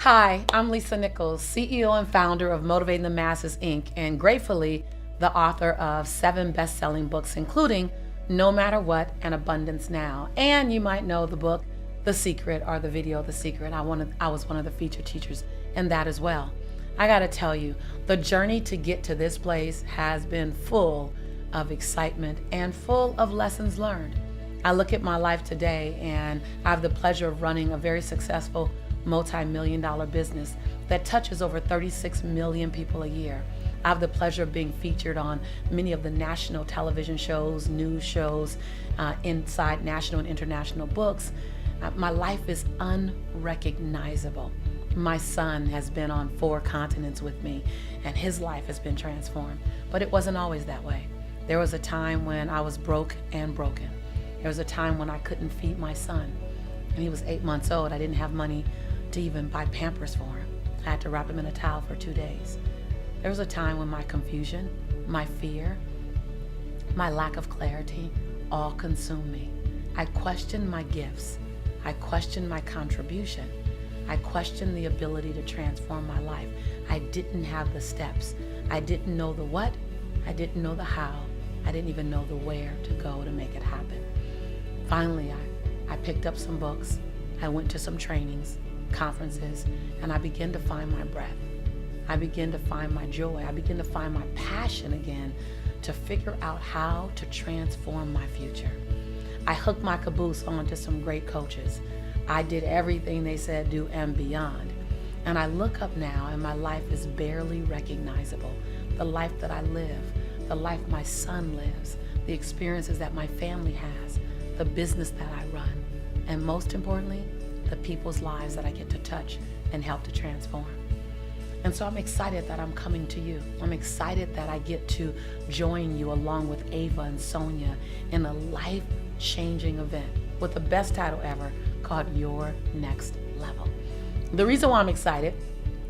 Hi, I'm Lisa Nichols, CEO and founder of Motivating the Masses, Inc., and gratefully the author of 7 best-selling books, including No Matter What and Abundance Now. And you might know the book, The Secret, or the video, The Secret. I was one of the featured teachers in that as well. I gotta tell you, the journey to get to this place has been full of excitement and full of lessons learned. I look at my life today and I have the pleasure of running a very successful multi-million-dollar business that touches over 36 million people a year. I have the pleasure of being featured on many of the national television shows, news shows, inside national and international books. My life is unrecognizable. My son has been on 4 continents with me, and his life has been transformed. But it wasn't always that way. There was a time when I was broke and broken. There was a time when I couldn't feed my son, and he was 8 months old. I didn't have money to even buy Pampers for him. I had to wrap him in a towel for 2 days. There was a time when my confusion, my fear, my lack of clarity all consumed me. I questioned my gifts. I questioned my contribution. I questioned the ability to transform my life. I didn't have the steps. I didn't know the what. I didn't know the how. I didn't even know the where to go to make it happen. Finally, I picked up some books. I went to some trainings, conferences, and I began to find my breath. I began to find my joy. I began to find my passion again to figure out how to transform my future. I hooked my caboose onto some great coaches. I did everything they said do and beyond. And I look up now and my life is barely recognizable. The life that I live, the life my son lives, the experiences that my family has, the business that I run, and most importantly, the people's lives that I get to touch and help to transform. And so I'm excited that I'm coming to you. I'm excited that I get to join you along with Ava and Sonia in a life-changing event with the best title ever called Your Next Level. The reason why I'm excited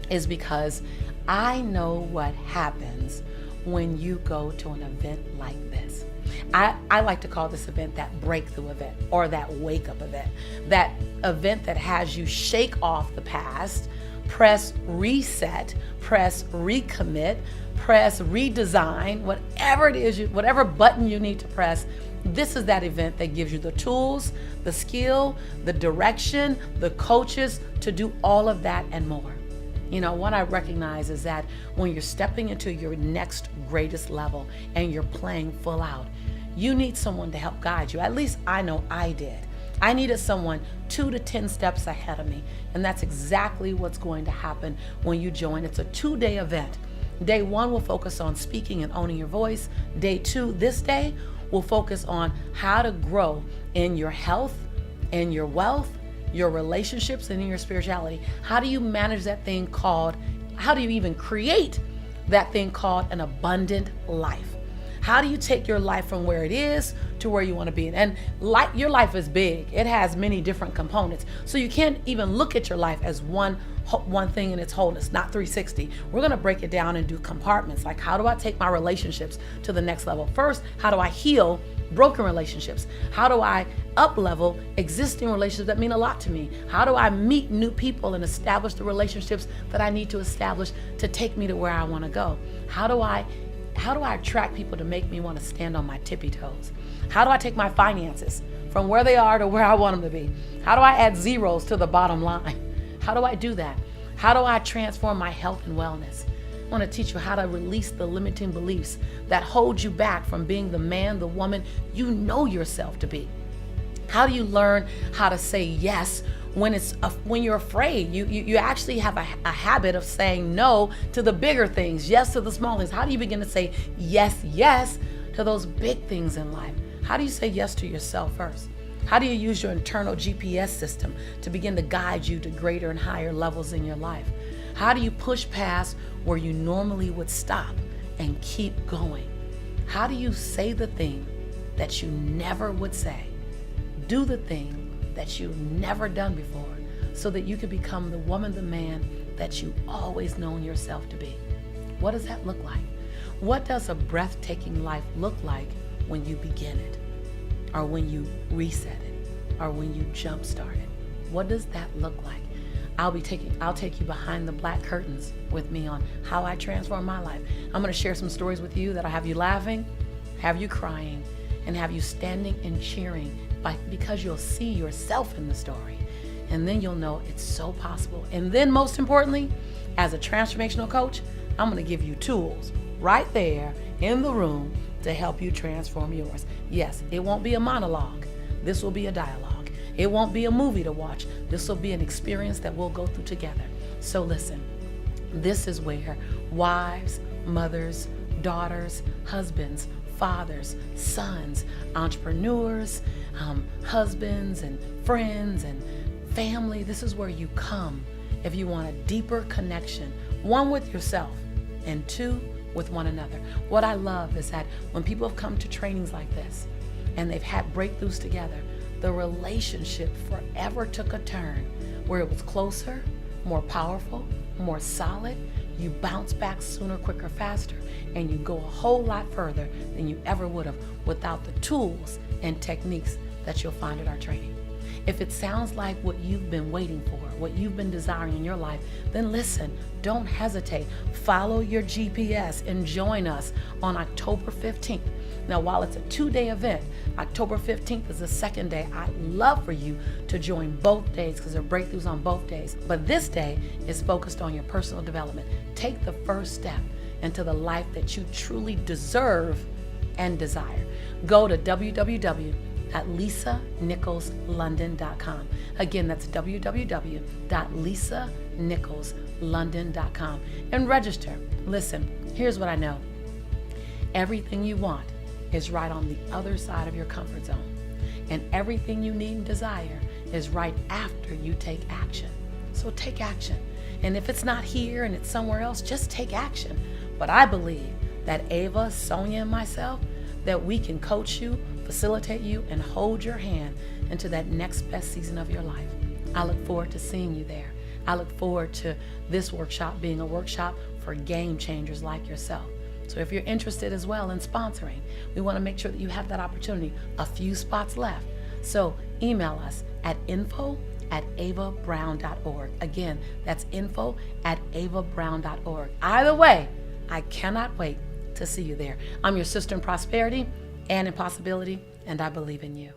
is because I know what happens when you go to an event like this. I like to call this event that breakthrough event or that wake-up event. That event that has you shake off the past, press reset, press recommit, press redesign, whatever it is, whatever button you need to press. This is that event that gives you the tools, the skill, the direction, the coaches to do all of that and more. You know, what I recognize is that when you're stepping into your next greatest level and you're playing full out, you need someone to help guide you. At least I know I did. I needed someone 2 to 10 steps ahead of me. And that's exactly what's going to happen when you join. It's a 2-day event. Day 1 will focus on speaking and owning your voice. Day 2, this day, will focus on how to grow in your health, in your wealth, your relationships, and in your spirituality. How do you manage that thing called, how do you even create that thing called an abundant life? How do you take your life from where it is to where you want to be? And your life is big. It has many different components. So you can't even look at your life as one thing in its wholeness, not 360. We're going to break it down and do compartments. Like, how do I take my relationships to the next level? First, how do I heal broken relationships? How do I up-level existing relationships that mean a lot to me? How do I meet new people and establish the relationships that I need to establish to take me to where I want to go? How do I attract people to make me want to stand on my tippy toes? How do I take my finances from where they are to where I want them to be? How do I add zeros to the bottom line? How do I do that? How do I transform my health and wellness? I want to teach you how to release the limiting beliefs that hold you back from being the man, the woman you know yourself to be. How do you learn how to say yes when you're afraid? You actually have a habit of saying no to the bigger things, yes to the small things. How do you begin to say yes to those big things in life? How do you say yes to yourself first? How do you use your internal GPS system to begin to guide you to greater and higher levels in your life? How do you push past where you normally would stop and keep going? How do you say the thing that you never would say? Do the thing that you've never done before so that you can become the woman, the man that you always known yourself to be. What does that look like? What does a breathtaking life look like when you begin it, or when you reset it, or when you jumpstart it? What does that look like? I'll take you behind the black curtains with me on how I transformed my life. I'm going to share some stories with you that'll have you laughing, have you crying, and have you standing and cheering because you'll see yourself in the story. And then you'll know it's so possible. And then most importantly, as a transformational coach, I'm going to give you tools right there in the room to help you transform yours. Yes, it won't be a monologue. This will be a dialogue. It won't be a movie to watch. This will be an experience that we'll go through together. So listen, this is where wives, mothers, daughters, husbands, fathers, sons, entrepreneurs, husbands and friends and family, this is where you come if you want a deeper connection, one with yourself and two with one another. What I love is that when people have come to trainings like this and they've had breakthroughs together, the relationship forever took a turn where it was closer, more powerful, more solid. You bounce back sooner, quicker, faster, and you go a whole lot further than you ever would have without the tools and techniques that you'll find at our training. If it sounds like what you've been waiting for, what you've been desiring in your life, then listen, don't hesitate. Follow your GPS and join us on October 15th. Now, while it's a 2-day event, October 15th is the second day. I'd love for you to join both days because there are breakthroughs on both days. But this day is focused on your personal development. Take the first step into the life that you truly deserve and desire. Go to www.lisanicholslondon.com. Again, that's www.lisanicholslondon.com and register. Listen, here's what I know. Everything you want is right on the other side of your comfort zone. And everything you need and desire is right after you take action. So take action. And if it's not here and it's somewhere else, just take action. But I believe that Ava, Sonia, and myself, that we can coach you, facilitate you, and hold your hand into that next best season of your life. I look forward to seeing you there. I look forward to this workshop being a workshop for game changers like yourself. So if you're interested as well in sponsoring, we want to make sure that you have that opportunity. A few spots left. So email us at info@avabrown.org. Again, that's info@avabrown.org. Either way, I cannot wait to see you there. I'm your sister in prosperity and in possibility, and I believe in you.